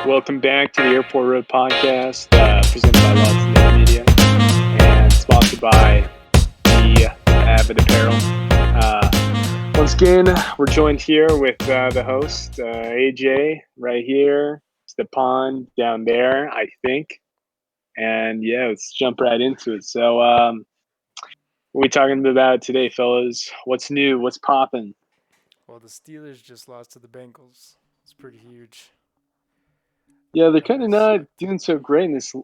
Welcome back to the Airport Road Podcast, presented by Lots Media and sponsored by the Avid Apparel. Once again, we're joined here with the host, AJ, right here, Stepan down there, I think. And yeah, let's jump right into it. So, what are we talking about today, fellas? What's new? What's popping? Well, the Steelers just lost to the Bengals. It's pretty huge. Yeah, they're That kind of really not sucked. doing so great in this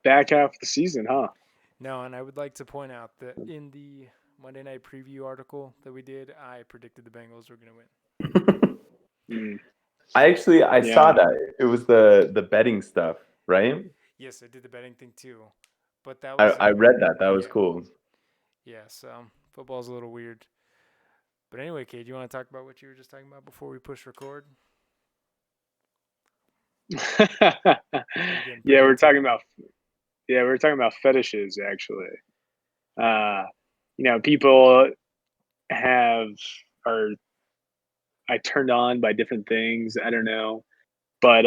back half of the season, huh? No, and I would like to point out that in the Monday Night Preview article that we did, I predicted the Bengals were going to win. Mm, I saw yeah. that. It was the betting stuff, right? Yes, I did the betting thing too, but that I, was I read that. That was yeah, cool. yeah. So football's a little weird. But anyway, Kate, do you want to talk about what you were just talking about before we push record? yeah, Getting pretty we're into talking it. about fetishes actually. Uh, people have are I turned on by different things. I don't know, but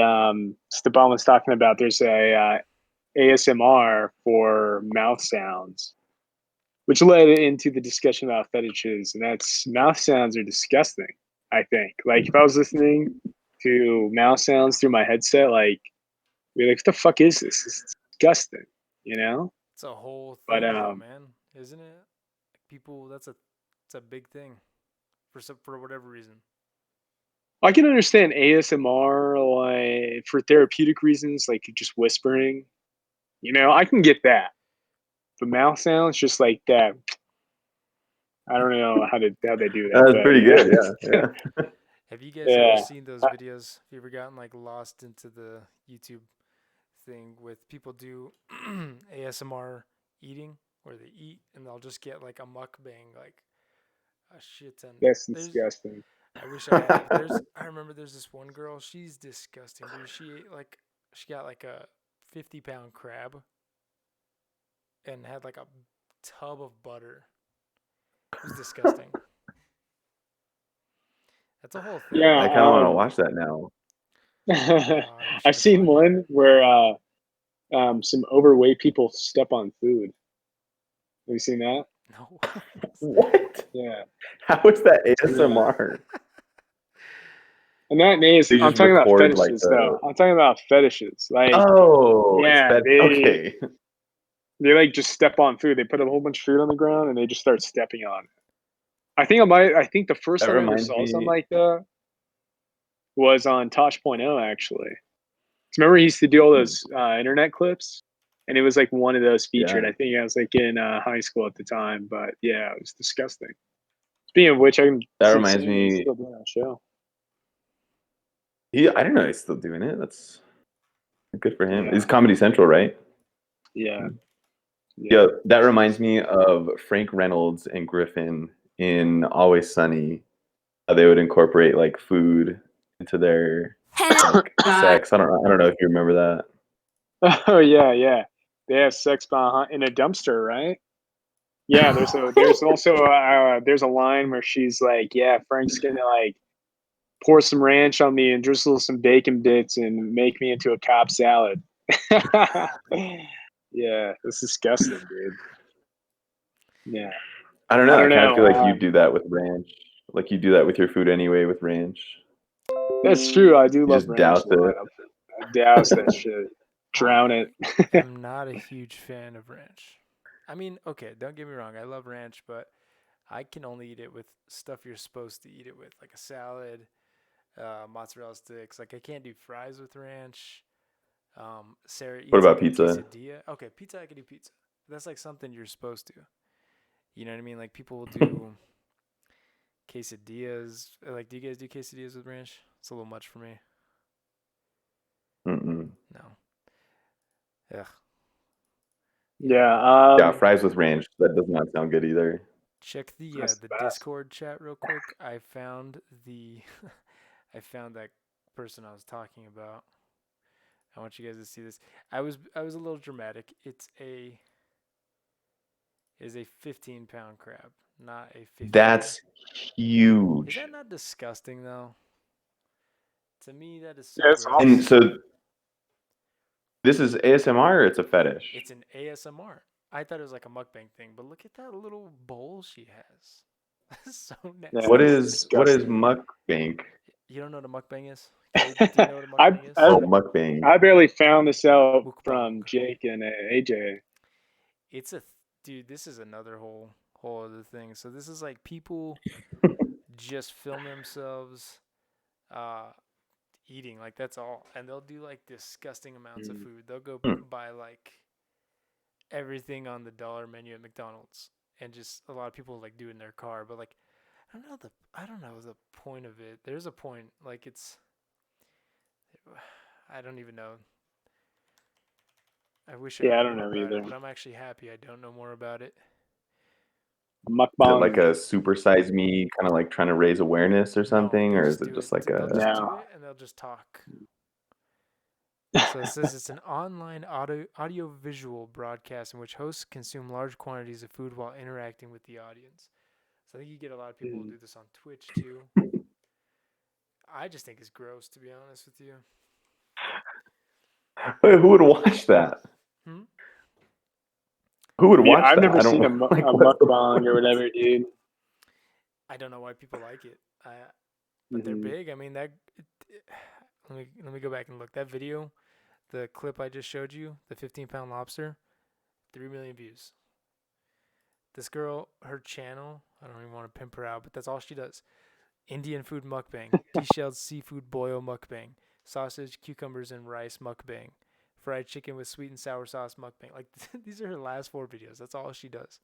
Stepan was talking about there's a ASMR for mouth sounds, which led into the discussion about fetishes, and that's mouth sounds are disgusting. I think, like if I was listening to mouth sounds through my headset, like be like, what the fuck is this? It's disgusting, you know? It's a whole But thing, though, man, isn't it? People, it's a big thing for whatever reason. I can understand ASMR like for therapeutic reasons, like just whispering. I can get that. But mouth sounds just like that. I don't know how they do That that, was but pretty good. yeah. Yeah. Have you guys ever Yeah. seen those videos? Have you ever gotten like lost into the YouTube thing with people do ASMR eating where they eat and they'll just get like a mukbang, like a shit ton. That's There's disgusting. I wish I had it, but I remember there's this one girl, she's disgusting, dude. She got like a 50-pound crab and had like a tub of butter. It was disgusting. That's a whole thing, Yeah, I man. kind of want to watch that now. You I've should seen find it. one where some overweight people step on food. Have you seen that? No. What? Yeah. How is that Yeah. ASMR? And that is, They I'm just talking about record like fetishes though. the. I'm talking about fetishes. Like, Oh, it's yeah, that. Okay. they like just step on food. They put a whole bunch of food on the ground and they just start stepping on it. I think the first That time I ever reminds saw something me. like that was on Tosh.0 actually. 'Cause remember he used to do all Hmm, those internet clips, and it was like one of those featured. Yeah, I think I was like in high school at the time, but yeah, it was disgusting. Speaking of which, I can that see reminds Sammy me. still doing that show. I didn't know he's still doing it. That's good for him. It's Yeah, Comedy Central, right? yeah, yeah. Yeah, that reminds me of Frank Reynolds and Griffin in Always Sunny. How they would incorporate like food into their like sex. I don't know if you remember that. Oh yeah, yeah. They have sex behind in a dumpster, right? Yeah, there's also there's a line where she's like, "Yeah, Frank's gonna like pour some ranch on me and drizzle some bacon bits and make me into a Cobb salad." Yeah, that's disgusting, dude. Yeah, I don't I know. I don't kind of know. feel like you do that with ranch. Like you do that with your food anyway with ranch. That's true. I do You love just ranch douse a lot. it. I douse that shit, drown I it. am not a huge fan of ranch. I mean, okay, don't get me wrong. I love ranch, but I can only eat it with stuff you're supposed to eat it with, like a salad, mozzarella sticks. Like I can't do fries with ranch. Sarah What eats about like a pizza? quesadilla. Okay, pizza, I can do pizza. That's like something you're supposed to. You know what I mean? Like people will do quesadillas. Like, do you guys do quesadillas with ranch? It's a little much for me. Mm-mm. No. Ugh. Yeah, but Yeah. Yeah, fries with ranch. That does not sound good either. check That's the the best. Discord chat real quick. I found the I found that person I was talking about. I want you guys to see this. I was a little dramatic. It is a 15-pound crab, not a 50 pound. That's Is huge. that not disgusting though? To me, that is so Yeah, it's And gross. awesome. so This is ASMR or it's a fetish? It's an ASMR. I thought it was like a mukbang thing, but look at that little bowl she has. That's so Yeah, nasty. What it's is disgusting. mukbang? You don't know what a mukbang is? Okay, do you know what a I, mukbang is? I Oh, mukbang. I barely found this out Mukbang. from Jake and AJ. It's dude. This is another whole other thing. So this is like people just film themselves, uh, eating. Like that's all, and they'll do like disgusting amounts of food. They'll go Hmm. buy like everything on the dollar menu at McDonald's, and just a lot of people like do it in their car. But like, I don't know the point of it. There's a point. Like it's, I don't even know. I wish I Yeah, knew I don't more know about it, either. but I'm actually happy I don't know more about it. Is it like Mukbang. a super size me, kind of like trying to raise awareness or No, something, they or just is it do just it. like They'll a? just do No. it and they'll just talk. So it says it's an online audio-visual broadcast in which hosts consume large quantities of food while interacting with the audience. So I think you get a lot of people who do this on Twitch too. I just think it's gross, to be honest with you. Wait, who would watch that? Hmm? Who would Yeah, watch I've that? never I don't seen like. a What's the mukbang point? or whatever, dude. I don't know why people like it. But they're Hmm. big. I mean, let me go back and look. That video, the clip I just showed you, the 15-pound lobster, 3 million views. This girl, her channel, I don't even want to pimp her out, but that's all she does. Indian food mukbang, deshelled seafood boil mukbang, sausage, cucumbers, and rice mukbang, fried chicken with sweet and sour sauce mukbang. Like these are her last 4 videos. That's all she does.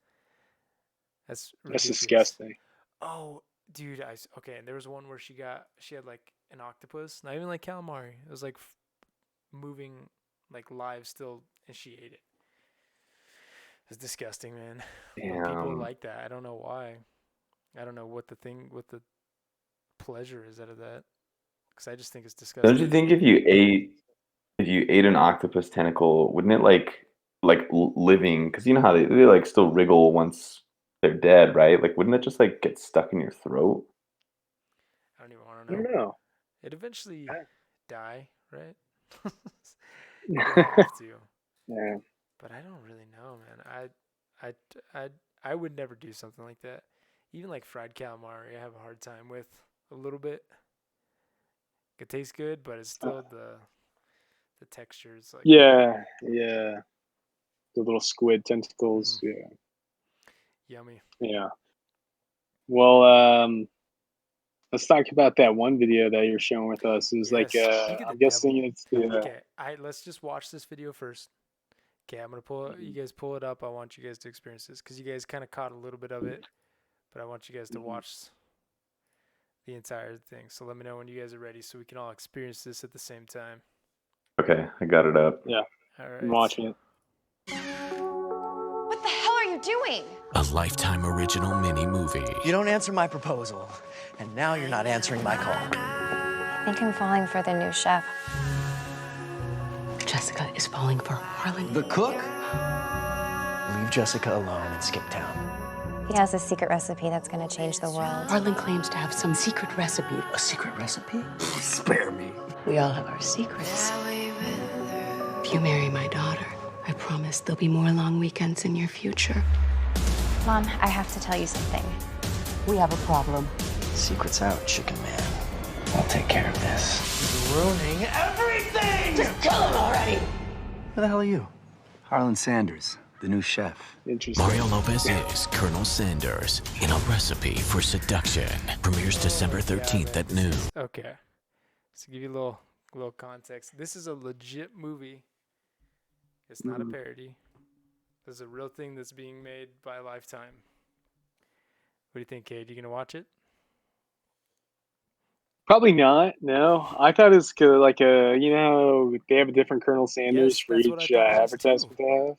That's That's ridiculous. disgusting. Oh, dude, okay. And there was one where she had like an octopus, not even like calamari. It was like moving, like live still, and she ate it. It's disgusting, man. But people Damn. like that. I don't know why. I don't know what the pleasure is out of that. Because I just think it's Don't you disgusting. think if you ate an octopus tentacle, wouldn't it like living? Because you know how they like still wriggle once they're dead, right? Like, wouldn't it just like get stuck in your throat? I don't even want I to don't know. know. It eventually die, right? It'll Yeah. have to. Yeah. But I don't really know, man. I, I, I would never do something like that. Even like fried calamari, I have a hard time with a little bit. It tastes good, but it's still the texture is like Yeah. Yeah. The little squid tentacles. mm, Yeah. yummy. Yeah. Well, let's talk about that one video that you're showing with us. It was like, Yes. Speak of the I'm devil. guessing it's the. Okay, let's just watch this video first. Okay, I'm gonna you guys pull it up. I want you guys to experience this because you guys kind of caught a little bit of it, but I want you guys to watch the entire thing. So let me know when you guys are ready, so we can all experience this at the same time. Okay, I got it up. Yeah. All I'm right. watching it. What the hell are you doing? A Lifetime original mini movie. You don't answer my proposal, and now you're not answering my call. I think I'm falling for the new chef. Jessica is falling for Harlan. The cook? Leave Jessica alone and skip town. He has a secret recipe that's going to change the world. Harlan claims to have some secret recipe. A secret recipe? Spare me. We all have our secrets. If you marry my daughter, I promise there'll be more long weekends in your future. Mom, I have to tell you something. We have a problem. Secret's out, chicken man. I'll take care of this. You're ruining everything! Just kill him already! Who the hell are you? Harlan Sanders, the new chef. Interesting. Mario Lopez is Colonel Sanders in A Recipe for Seduction. Premieres December 13th at noon. Okay. So give you a little context. This is a legit movie. It's not a parody. This is a real thing that's being made by Lifetime. What do you think, Kate? You gonna watch it? Probably not. No, I thought it was like they have a different Colonel Sanders Yes, for that's what I each thought it was too. advertisement they have.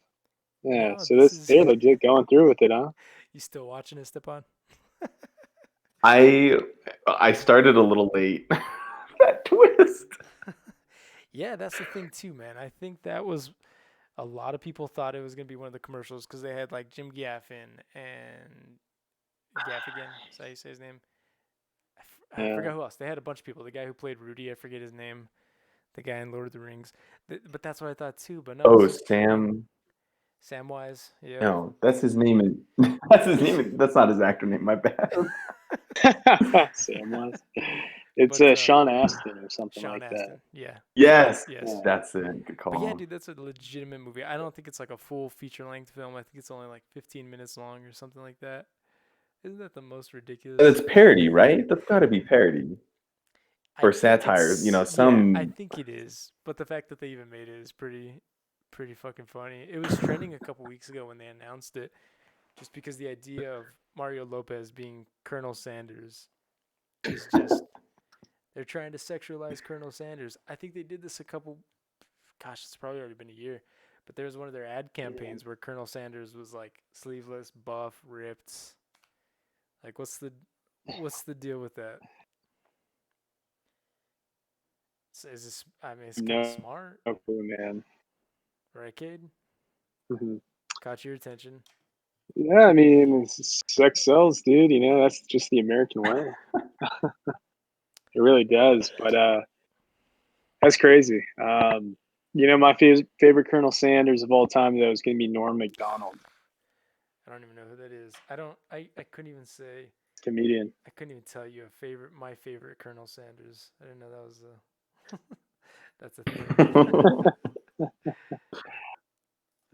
Yeah, No, so this is. they're legit going through with it, huh? You still watching it, Stepan? I started a little late. That twist. Yeah, that's the thing too, man. I think that was a lot of people thought it was gonna be one of the commercials because they had like Jim Gaffigan and Gaffigan. Is that how you say his name? I Yeah. forgot who else. They had a bunch of people. The guy who played Rudy, I forget his name. the guy in Lord of the Rings. But that's what I thought too. But no, Oh, this is true. Sam. Samwise, yeah. No, that's his name. That's his name. That's not his actor name. My bad. Sam was. It's But Sean Astin or something Sean like that. Astin, yeah. Yes, Yes. that's it. Good But yeah, call. dude, that's a legitimate movie. I don't think it's like a full feature length film. I think it's only like 15 minutes long or something like that. Isn't that the most ridiculous? But it's parody, right? That's got to be parody I or think satire. You know, yeah, I some. think it is. But the fact that they even made it is pretty fucking funny. It was trending a couple weeks ago when they announced it, just because the idea of Mario Lopez being Colonel Sanders is just they're trying to sexualize Colonel Sanders. I think they did this a couple. Gosh, it's probably already been a year. But there was one of their ad campaigns where Colonel Sanders was like sleeveless, buff, ripped. Like, what's the deal with that? Is this? I mean, it's kind of No, smart, man. right, Cade? Mhm. Caught your attention. Yeah, I mean, sex sells, dude. You know, that's just the American way. It really does. But that's crazy. You know, my favorite Colonel Sanders of all time, though, is going to be Norm Macdonald, I don't even know who that is. I couldn't even say. comedian. I couldn't even tell you my favorite Colonel Sanders. I didn't know that was a. That's a thing.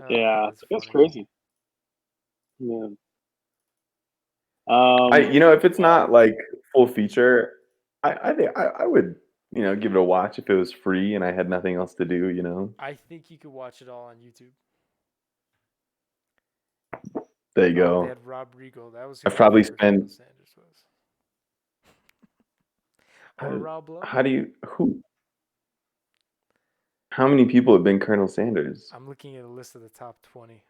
Yeah, That's that's funny. crazy. Yeah. If it's not like full feature, I think I would, give it a watch if it was free and I had nothing else to do. I think you could watch it all on YouTube. There you They go. had Rob Riggle. That was who I've my probably favorite Colonel spent. Sanders was. Or Rob Lowe. How many people have been Colonel Sanders? I'm looking at a list of the top 20.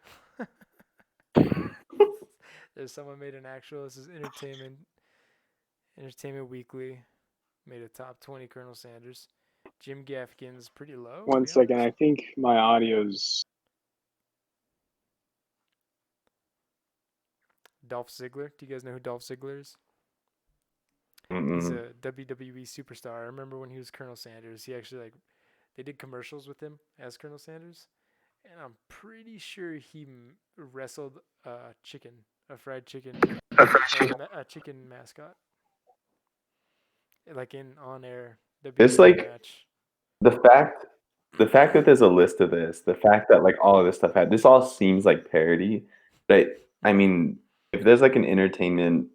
There's someone made an actual. This is Entertainment Weekly made a top 20 Colonel Sanders. Jim Gaffigan's pretty low. One second. I think my audio's. Dolph Ziggler. Do you guys know who Dolph Ziggler is? Mm-mm. He's a WWE superstar. I remember when he was Colonel Sanders. He actually they did commercials with him as Colonel Sanders, and I'm pretty sure he wrestled a fried chicken, a chicken mascot, like in on air It's WWE match. the fact the fact that there's a list of this, the fact that like all of this stuff this all seems like parody, but I mean, if there's like an entertainment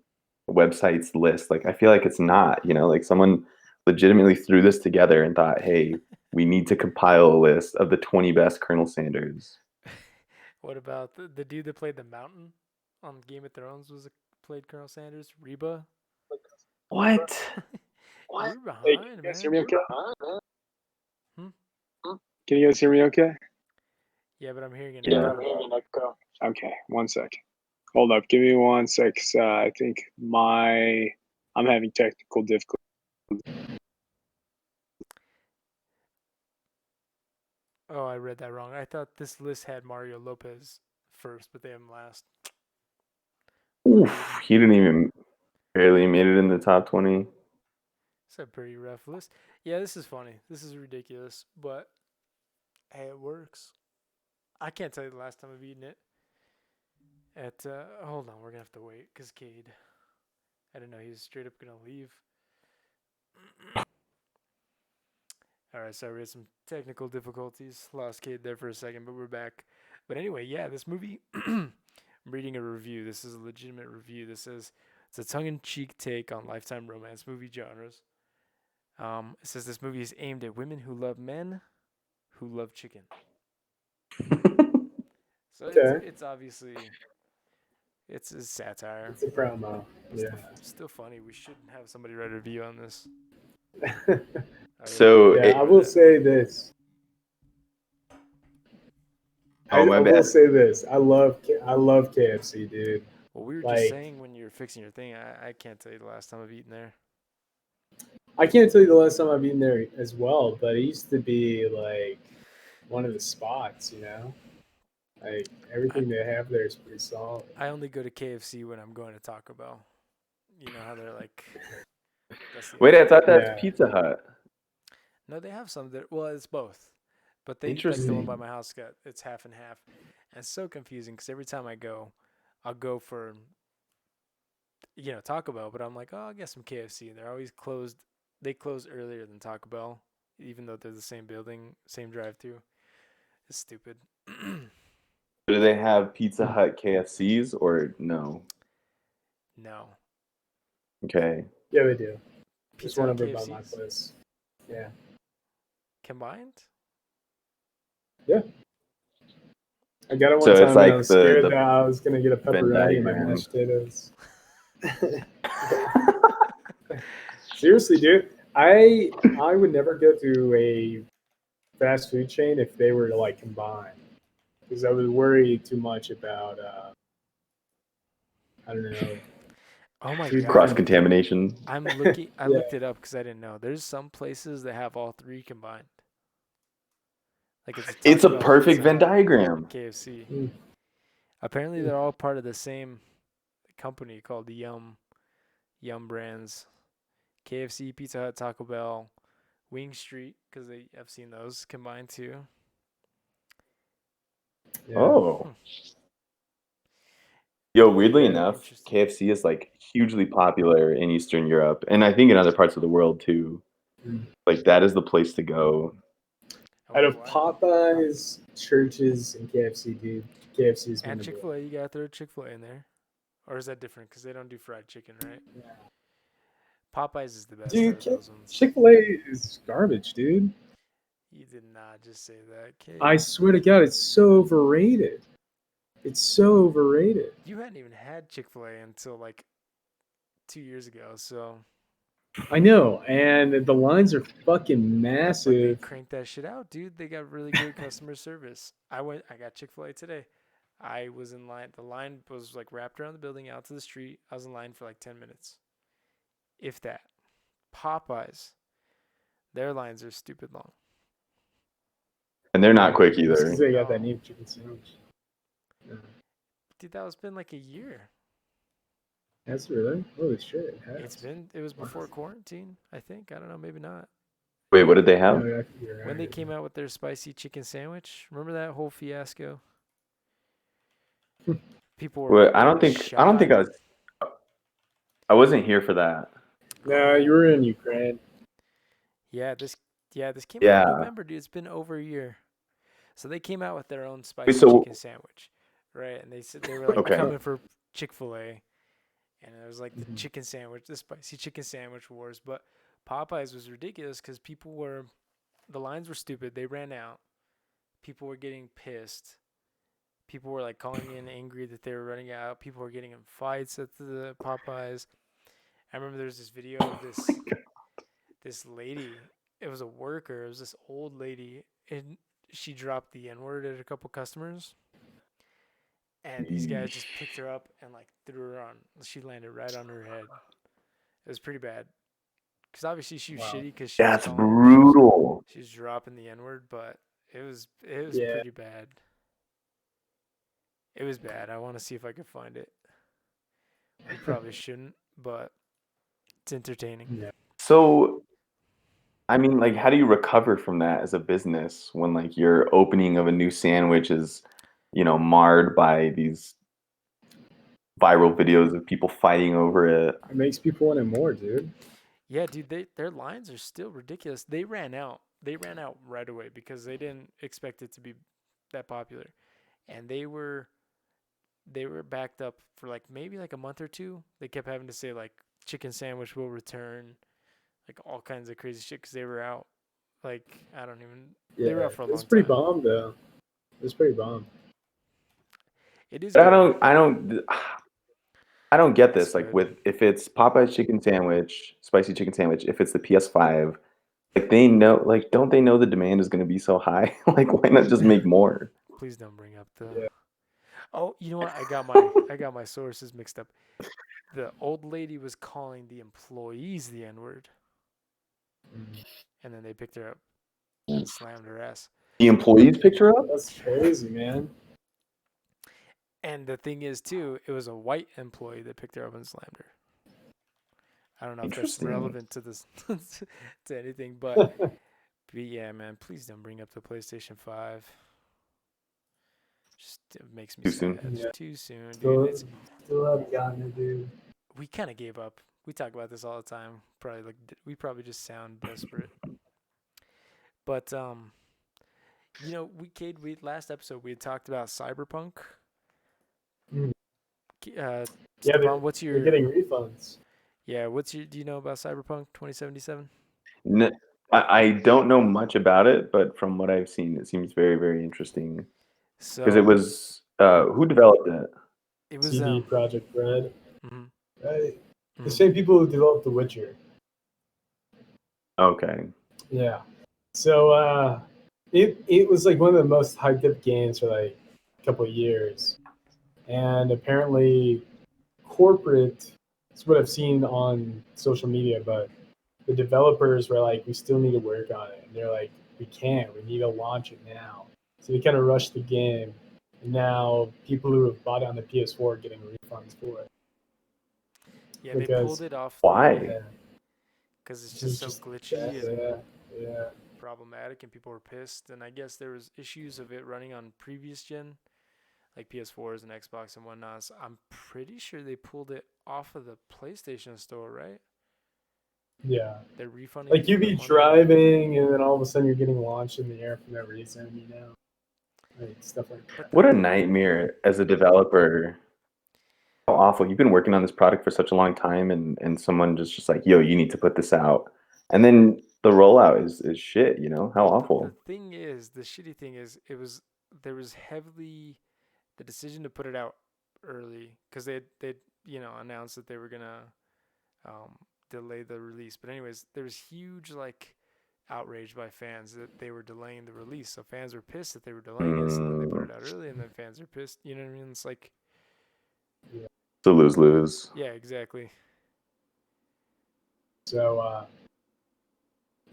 websites list, like I feel like it's not, like someone legitimately threw this together and thought, hey, we need to compile a list of the 20 best Colonel Sanders. What about the dude that played the Mountain on Game of Thrones played Colonel Sanders? Reba? What? What? You're behind, Hey, can you guys hear me okay? Can you guys hear me okay? Yeah, but I'm hearing an echo. Okay, one sec. Hold up. Give me 1 sec. I think I'm having technical difficulties. Oh, I read that wrong. I thought this list had Mario Lopez first, but they have him last. Oof, he didn't even barely made it in the top 20. It's a pretty rough list. Yeah, this is funny. This is ridiculous, but hey, it works. I can't tell you the last time I've eaten it. Hold on, we're gonna have to wait because Cade. I didn't know he was straight up gonna leave. All right, sorry, we had some technical difficulties. Lost Cade there for a second, but we're back. But anyway, yeah, this movie. I'm reading a review. This is a legitimate review. This says it's a tongue-in-cheek take on lifetime romance movie genres. It says this movie is aimed at women who love men who love chicken. So it's obviously it's a satire. It's a promo. Yeah. Still funny. We should have somebody write a review on this. I will say this. I will say this. I love KFC, dude. Well, we were just saying when you're fixing your thing, I can't tell you the last time I've eaten there. I can't tell you the last time I've eaten there as well, but it used to be like one of the spots, Like everything they have there is pretty solid. I only go to KFC when I'm going to Taco Bell. You know how they're like. Wait, I thought that's Pizza Hut. No, they have some that. Well, it's both, but they like the one by Interesting. my house got it's half and half, and it's so confusing because every time I go, I'll go for Taco Bell, but I'm like, oh, I'll get some KFC, and they're always closed. They close earlier than Taco Bell, even though they're the same building, same drive-through. It's stupid. Do they have Pizza Hut KFCs or no? No. Okay. Yeah, they do. There's Pizza one Hut over by my KFCs place. Yeah. combined? Yeah. I got it one So it's time and I like was scared the that I was gonna get a Venn pepperoni in my diagram. mashed potatoes. Seriously, dude. I would never go to a fast food chain if they were to like combine, because I was worried too much about I don't know. Oh my Two Cross god. different. contamination. I'm looking. I Yeah. looked it up because I didn't know. There's some places that have all three combined. Like it's a It's a Taco Bell, perfect Pizza Venn Hut, diagram. KFC. Mm. Apparently, they're all part of the same company called the Yum Brands. KFC, Pizza Hut, Taco Bell, Wing Street, because I've seen those combined too. Yeah. Oh. Yo, weirdly Yeah. enough, Interesting. KFC is like hugely popular in Eastern Europe, and I think in other parts of the world too. Mm. Like that is the place to go. I Out wonder of why. Popeyes, churches, and KFC, dude, KFC is And number one. Chick-fil-A, you gotta throw Chick-fil-A in there. Or is that different? Because they don't do fried chicken, right? Popeyes is the best out Dude, of those ones. Chick-fil-A is garbage, dude. You did not just say that, kid. I swear to God, it's so overrated. It's so overrated. You hadn't even had Chick-fil-A until like 2 years ago, so. I know, and the lines are fucking But they massive. cranked that shit out, dude. They got really good customer service. I got Chick-fil-A today. I was in line. The line was like wrapped around the building out to the street. I was in line for like 10 minutes. If that. Popeyes, their lines are stupid long. And they're not quick That's because either. they got that new chicken sandwich. Yeah. Dude, that was been like a year. That's really? Holy shit, it has. It was before quarantine, I think. I don't know, maybe not. Wait, what did they have? No, I think you're When they right. came out with their spicy chicken sandwich, remember that whole fiasco? People were Well, I don't getting think shot. I wasn't here for that. No, you were in Ukraine. Yeah, this came out Yeah. in November, dude. It's been over a year. So they came out with their own spicy Wait, so chicken sandwich, right? And they said they were like Okay. coming for Chick-fil-A, and it was like the chicken sandwich, the spicy chicken sandwich wars. But Popeyes was ridiculous because the lines were stupid. They ran out. People were getting pissed. People were like calling in angry that they were running out. People were getting in fights at the Popeyes. I remember there was this video of this lady. It was a worker. It was this old lady, and she dropped the N-word at a couple customers. And these guys just picked her up and like threw her on. She landed right on her head. It was pretty bad. Because obviously she was shitty because That's brutal. she was dropping the N-word, but it was Yeah. pretty bad. It was bad. I want to see if I can find it. We probably shouldn't, but it's entertaining. Yeah. So, I mean, like, how do you recover from that as a business when, like, your opening of a new sandwich is, marred by these viral videos of people fighting over it? It makes people want it more, dude. Yeah, dude, their lines are still ridiculous. They ran out. They ran out right away because they didn't expect it to be that popular. And they were backed up for like maybe like a month or two. They kept having to say like chicken sandwich will return, like all kinds of crazy shit because they were out. Like I don't even. Yeah. They were out for a long time. It's pretty bomb though. It's pretty bomb. It is. But Good. I don't get this. It's Like, good. if it's Popeye's chicken sandwich, spicy chicken sandwich, if it's the PS5, like they know, like don't they know the demand is going to be so high? Like, why not just make more? Please don't bring up the. Yeah. Oh, you know what? I got my sources mixed up. The old lady was calling the employees the N-word, and then they picked her up and slammed her ass. The employees picked her up? That's crazy, man. And the thing is, too, it was a white employee that picked her up and slammed her. I don't know if that's Interesting. relevant to this to anything, but Yeah, man, please don't bring up the PlayStation 5. Just it makes me Too sad. soon? Yeah. Too soon, dude. Still haven't gotten it, dude. We kind of gave up. We talk about this all the time. We probably just sound desperate. But we last episode we had talked about Cyberpunk. Mm. Yeah, Stepan, what's they're your getting refunds. Yeah, do you know about Cyberpunk 2077? No, I don't know much about it, but from what I've seen, it seems very, very interesting. Because So it was who developed it? it was CD Project Red. mhm, Right? The mhm. same people who developed The Witcher. Okay. Yeah. So it was like one of the most hyped up games for like a couple of years. And apparently corporate, it's what I've seen on social media, but the developers were like, we still need to work on it. And they're like, we can't. We need to launch it now. So they kind of rushed the game. And now people who have bought it on the PS4 are getting refunds for it. Yeah, they Because pulled it off Why? because it's This just is so just glitchy and yeah. problematic, and people were pissed. And I guess there was issues of it running on previous gen, like PS4s and Xbox and whatnot. So I'm pretty sure they pulled it off of the PlayStation Store, right? Yeah. They're refunding. Like you'd be driving and then all of a sudden you're getting launched in the air for no reason, Like stuff like that. What a nightmare as a developer. How awful. You've been working on this product for such a long time and someone just like, yo, you need to put this out. And then the rollout is shit, How awful. The shitty thing is, there was heavily the decision to put it out early because they announced that they were gonna delay the release. But anyways, there was huge outrage by fans that they were delaying the release. So fans were pissed that they were delaying it. So then they put it out early, and then fans are pissed. You know what I mean? It's like it's a lose-lose. Yeah, exactly. So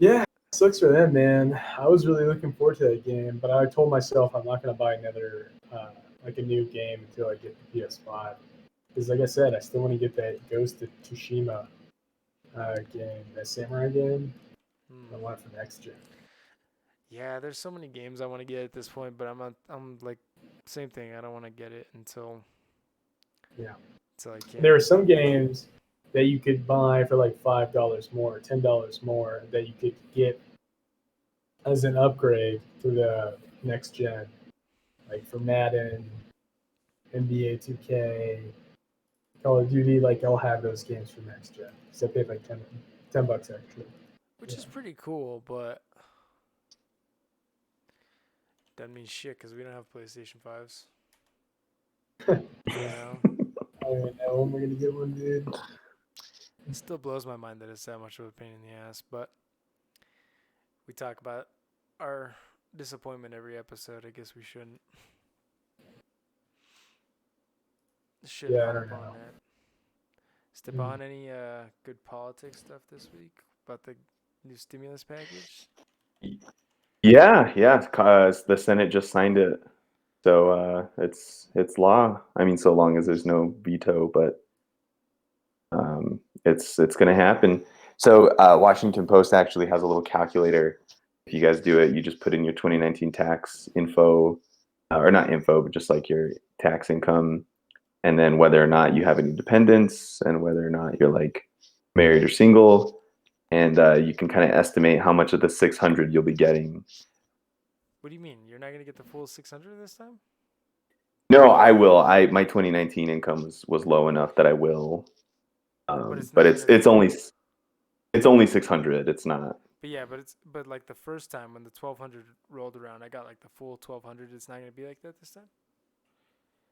yeah, sucks for them, man. I was really looking forward to that game, but I told myself I'm not gonna buy another a new game until I get the PS5. Because like I said, I still want to get that Ghost of Tsushima game, that samurai game. I want it for next gen. Yeah, there's so many games I want to get at this point, but I'm like same thing. I don't want to get it until I can. There are some games that you could buy for like $5 more, $10 more, that you could get as an upgrade for the next gen, like for Madden, NBA 2K, Call of Duty. Like I'll have those games for next gen. So I paid like $10 extra. Which is pretty cool, but doesn't mean shit because we don't have PlayStation 5s. I don't even know when we're gonna get one, dude. It still blows my mind that it's that much of a pain in the ass, but we talk about our disappointment every episode. I guess we shouldn't. I don't know. That. Stepan, any good politics stuff this week about the new stimulus package? Yeah. The Senate just signed it, so it's law. I mean, so long as there's no veto, but it's going to happen. So Washington Post actually has a little calculator. If you guys do it, you just put in your 2019 tax info, or not info, but just like your tax income, and then whether or not you have any dependents, and whether or not you're like married or single, and you can kind of estimate how much of the 600 you'll be getting. What do you mean? You're not going to get the full 600 this time? No, I will. My 2019 income was low enough that I will. But it's only 600. It's not. But yeah, but like the first time when the 1200 rolled around, I got like the full 1200. It's not going to be like that this time?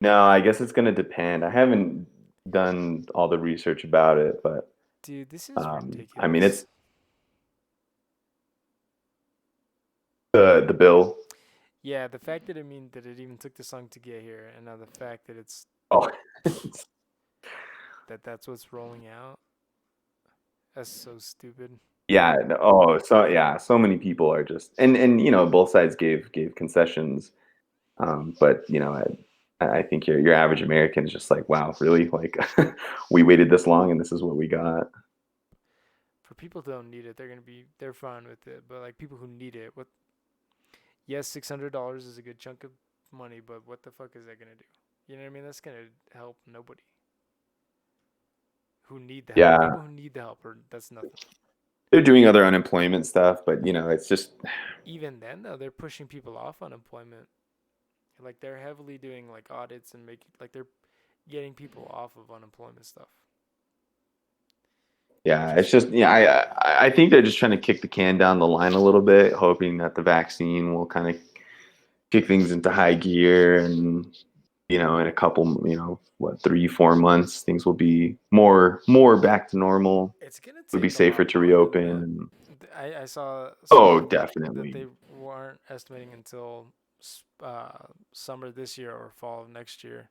No, I guess it's going to depend. I haven't done all the research about it, but dude, this is ridiculous. I mean, it's the bill. Yeah, the fact that that it even took this long to get here, and now the fact that it's that's what's rolling out. That's so stupid. Yeah. So many people are just and both sides gave concessions, but I think your average American is just like, wow, really? Like we waited this long and this is what we got. people don't need it, they're fine with it. But like people who need it, yes, $600 is a good chunk of money, but what the fuck is that gonna do? You know what I mean? That's gonna help nobody who need the help. Yeah, People who need the help, that's nothing. they're doing other unemployment stuff, but it's just Even then, though, they're pushing people off unemployment. Like they're heavily doing like audits and they're getting people off of unemployment stuff. yeah, it's just I think they're just trying to kick the can down the line a little bit, hoping that the vaccine will kind of kick things into high gear, and in a couple 3-4 months things will be more back to normal. It's gonna take It'll be safer to reopen. I saw definitely that they weren't estimating until summer this year or fall of next year.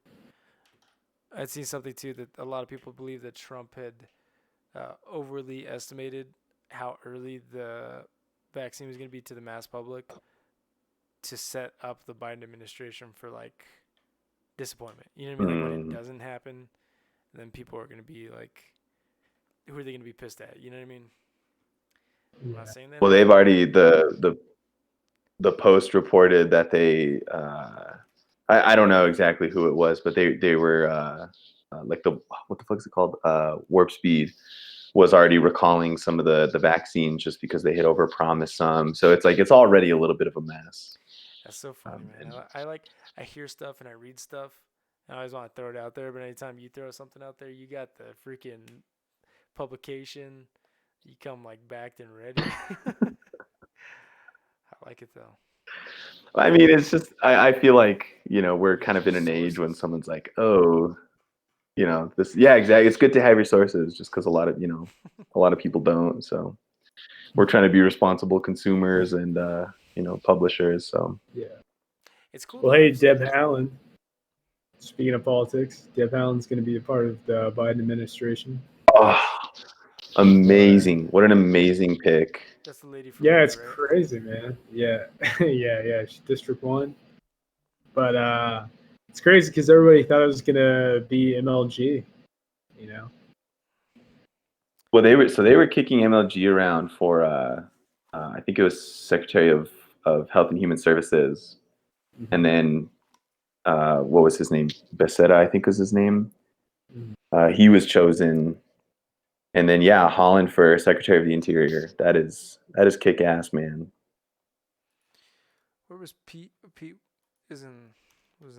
I'd seen something too that a lot of people believe that Trump had overly estimated how early the vaccine was going to be to the mass public to set up the Biden administration for like disappointment. You know what I mean? Like when it doesn't happen, then people are going to be like, who are they going to be pissed at? You know what I mean? I'm not saying that. Well, they've already the Post reported that they I don't know exactly who it was, but they were like what the fuck is it called? Warp Speed was already recalling some of the vaccines just because they had overpromised some. So it's like it's already a little bit of a mess. That's so funny, man. I hear stuff and I read stuff, and I always want to throw it out there. But anytime you throw something out there, you got the freaking publication. You come like backed and ready. I like it though. I mean, it's just I feel like we're kind of in an age when someone's like, oh, this, yeah, exactly. It's good to have your sources, just because a lot of people don't. So we're trying to be responsible consumers and publishers. So Yeah. It's cool. Well, hey, Deb Haaland. Speaking of politics, Deb Haaland's going to be a part of the Biden administration. Oh, amazing! What an amazing pick. That's the lady from it's right? Crazy, man. Yeah, yeah. She's District 1. But it's crazy because everybody thought it was going to be MLG, Well, they were kicking MLG around for I think it was Secretary of Health and Human Services, and then what was his name? Becerra, I think was his name. He was chosen, and then Holland for Secretary of the Interior. That is kick ass, man. Where was Pete? Pete was in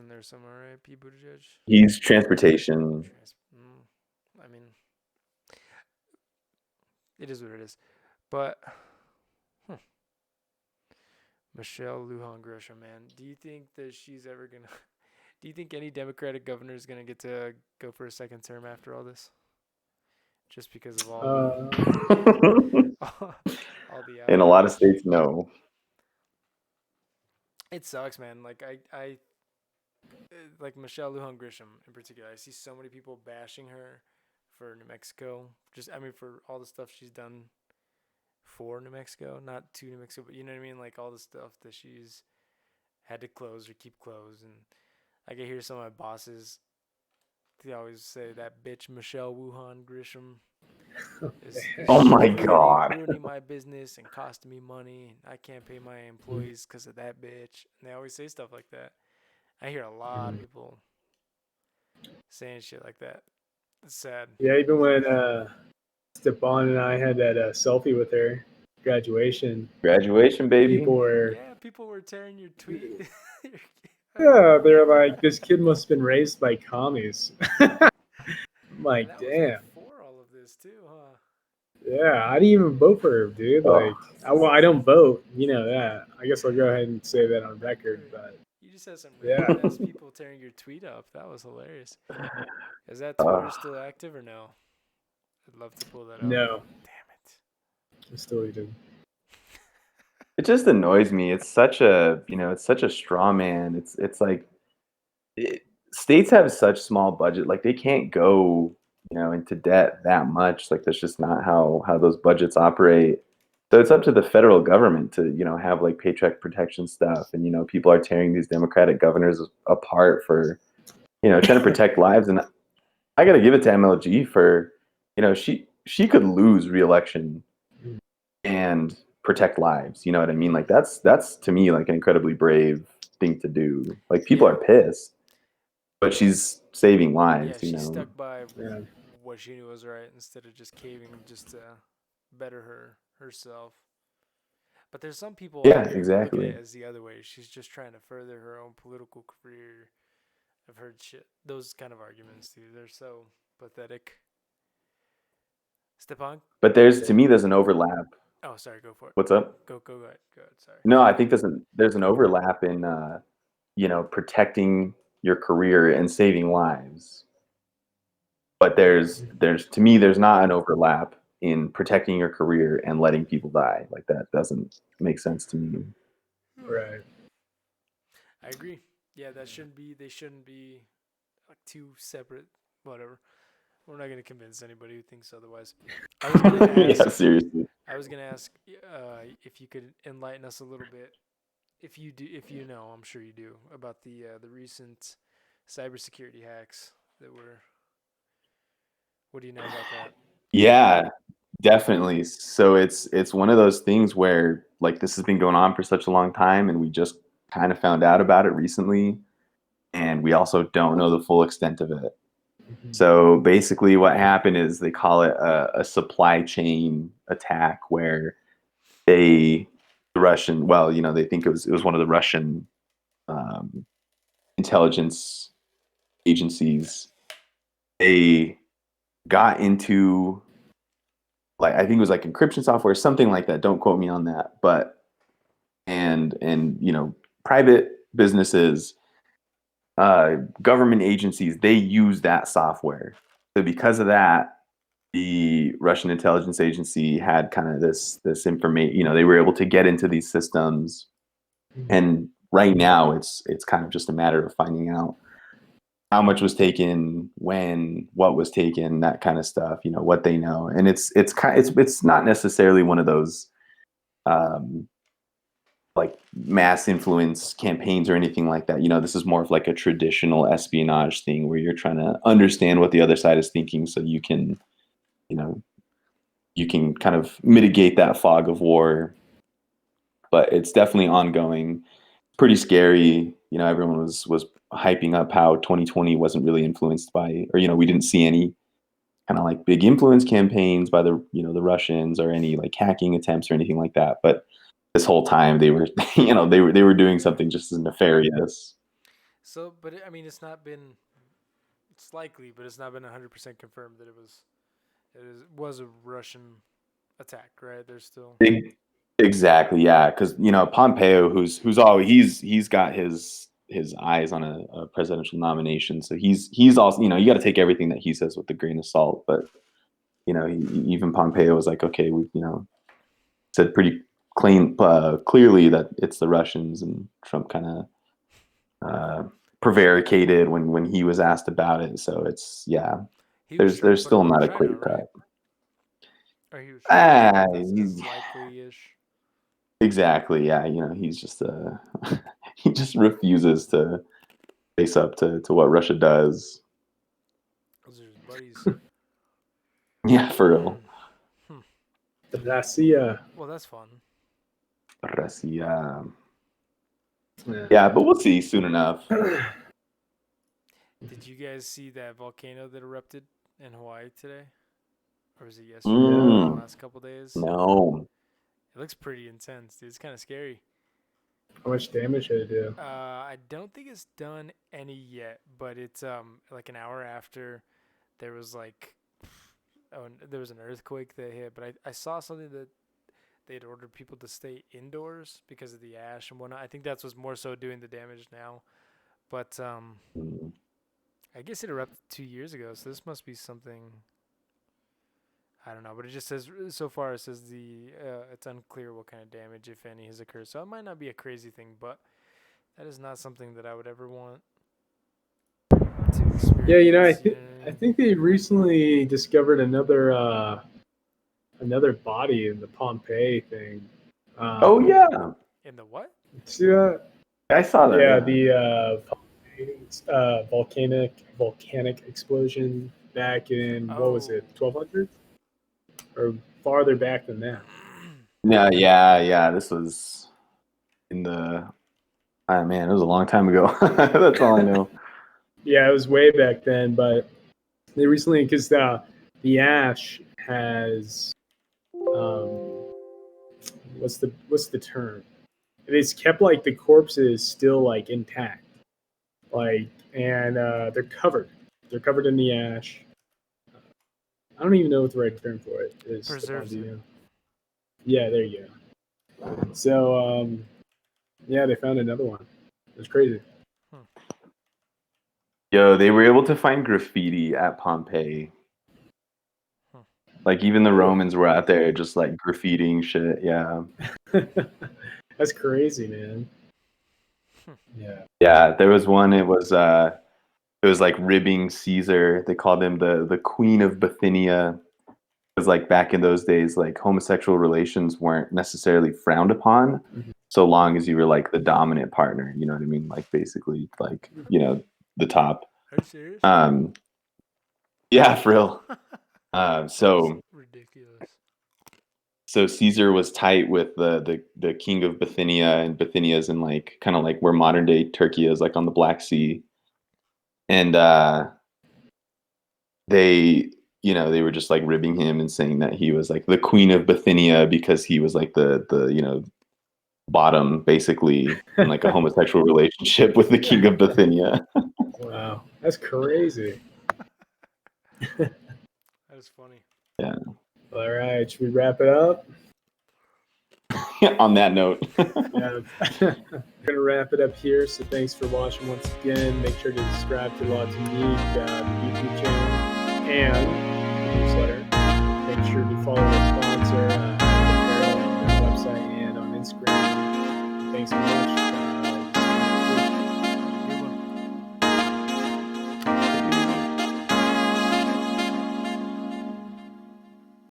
there somewhere, right? Pete Buttigieg. He's transportation. I mean, it is what it is. But Michelle Lujan Grisham, man, do you think that she's ever gonna? Do you think any Democratic governor is gonna get to go for a second term after all this? Just because of all the in a lot of states, no. It sucks, man. Like I like Michelle Lujan Grisham in particular. I see so many people bashing her for New Mexico. For all the stuff she's done for New Mexico, not to New Mexico, but you know what I mean? Like all the stuff that she's had to close or keep closed. And I can hear some of my bosses, they always say that bitch Michelle Lujan Grisham is oh my god, ruining my business and costing me money. I can't pay my employees because of that bitch. And they always say stuff like that. I hear a lot of people saying shit like that. It's sad. Yeah, even when Stepan and I had that selfie with her, graduation, baby. People were tearing your tweet. Yeah, they're like, this kid must have been raised by commies. I'm like, damn. Before all of this too, huh? Yeah, I didn't even vote for her, dude. Like, I don't vote. You know that. I guess I'll go ahead and say that on record. But you just had some random ass people tearing your tweet up. That was hilarious. Is that Twitter still active or no? I'd love to pull that up. No. Damn it. It's deleted. It just annoys me. It's such a straw man. It's like states have such small budget. Like they can't go, into debt that much. Like that's just not how those budgets operate. So it's up to the federal government to, have like paycheck protection stuff. And, people are tearing these Democratic governors apart for, trying to protect lives. And I got to give it to MLG for, she could lose re-election and protect lives. You know what I mean? Like that's to me like an incredibly brave thing to do. Like people are pissed, but she's saving lives. Yeah, You she know. stuck by Yeah. what she knew was right instead of just caving just to better herself. But there's some people Yeah, out there who look at it exactly. as the other way. She's just trying to further her own political career. I've heard those kind of arguments, dude. They're so pathetic. Stepan? But there's an overlap. Oh, sorry. Go for it. What's up? Go ahead. Go ahead. Sorry. No, I think there's an overlap in protecting your career and saving lives. But there's to me there's not an overlap in protecting your career and letting people die. Like that doesn't make sense to me. Right. I agree. Yeah, they shouldn't be like two separate whatever. We're not going to convince anybody who thinks otherwise. I was going to ask Yeah, seriously. if you could enlighten us a little bit, if you know, I'm sure you do, about the recent cybersecurity hacks that were. What do you know about that? Yeah, definitely. So it's one of those things where like this has been going on for such a long time, and we just kind of found out about it recently, and we also don't know the full extent of it. So basically, what happened is they call it a supply chain attack, where the Russian, well, they think it was one of the Russian intelligence agencies. They got into like I think it was like encryption software, something like that. Don't quote me on that, but and private businesses, government agencies, they use that software. So because of that, the Russian intelligence agency had kind of this information. They were able to get into these systems, and right now it's kind of just a matter of finding out how much was taken, when, what was taken, that kind of stuff. What they know, and it's not necessarily one of those like mass influence campaigns or anything like that. This is more of like a traditional espionage thing where you're trying to understand what the other side is thinking, so you can kind of mitigate that fog of war. But it's definitely ongoing. Pretty scary. Everyone was hyping up how 2020 wasn't really influenced by, or we didn't see any kind of like big influence campaigns by the the Russians or any like hacking attempts or anything like that. But this whole time they were they were doing something just as nefarious. So, but I mean, it's likely, but it's not been 100% confirmed that it was a Russian attack, right? There's still Exactly, yeah, because Pompeo, who's always he's got his eyes on a presidential nomination, so he's also you got to take everything that he says with a grain of salt. But even Pompeo was like, okay, we said pretty clearly that it's the Russians, and Trump kind of prevaricated when he was asked about it. So it's there's still not a clear cut. Or he was that's likely-ish. Exactly. Yeah. He's just he just refuses to face up to what Russia does. Those are his buddies. Yeah, for real. Russia. Well, that's fun. Russia. Yeah, but we'll see soon enough. Did you guys see that volcano that erupted in Hawaii today? Or was it yesterday? The last couple days? No. It looks pretty intense, dude. It's kind of scary. How much damage did it do? I don't think it's done any yet, but it's like an hour after there was there was an earthquake that hit. But I saw something that they'd ordered people to stay indoors because of the ash and whatnot. I think that's what's more so doing the damage now. But I guess it erupted 2 years ago, so this must be something. I don't know, but it just says so far. It says it's unclear what kind of damage, if any, has occurred. So it might not be a crazy thing, but that is not something that I would ever want to experience. Yeah, I think they recently discovered another body in the Pompeii thing. Oh yeah. In the what? See that? I saw that. Yeah, the volcanic explosion back in what was it, 1200s, or farther back than that? Yeah. This was in the. Ah, man, it was a long time ago. That's all I know. Yeah, it was way back then, but they recently, because the ash has what's the term? It's kept like the corpses still like intact, like, and they're covered. They're covered in the ash. I don't even know what the right term for it is. Preserves it. Yeah, there you go. So yeah, they found another one. It was crazy. Yo, they were able to find graffiti at Pompeii. Like even the Romans were out there just like graffitiing shit. Yeah. That's crazy, man. Yeah. Yeah, there was one. It was like ribbing Caesar. They called him the Queen of Bithynia. Because like back in those days, like homosexual relations weren't necessarily frowned upon, so long as you were like the dominant partner. You know what I mean? Like basically, like the top. Are you serious? Yeah, for real. So ridiculous. So Caesar was tight with the king of Bithynia, and Bithynia is in like kind of like where modern day Turkey is, like on the Black Sea, and they were just like ribbing him and saying that he was like the queen of Bithynia because he was like the bottom basically in like a homosexual relationship with the king of Bithynia. Wow, that's crazy. That is funny. Yeah. All right, should we wrap it up? On that note. Yeah. We're gonna wrap it up here. So thanks for watching once again. Make sure to subscribe to Tonique, the YouTube channel, and the newsletter. Make sure to follow our sponsor on our website and on Instagram. Thanks so much.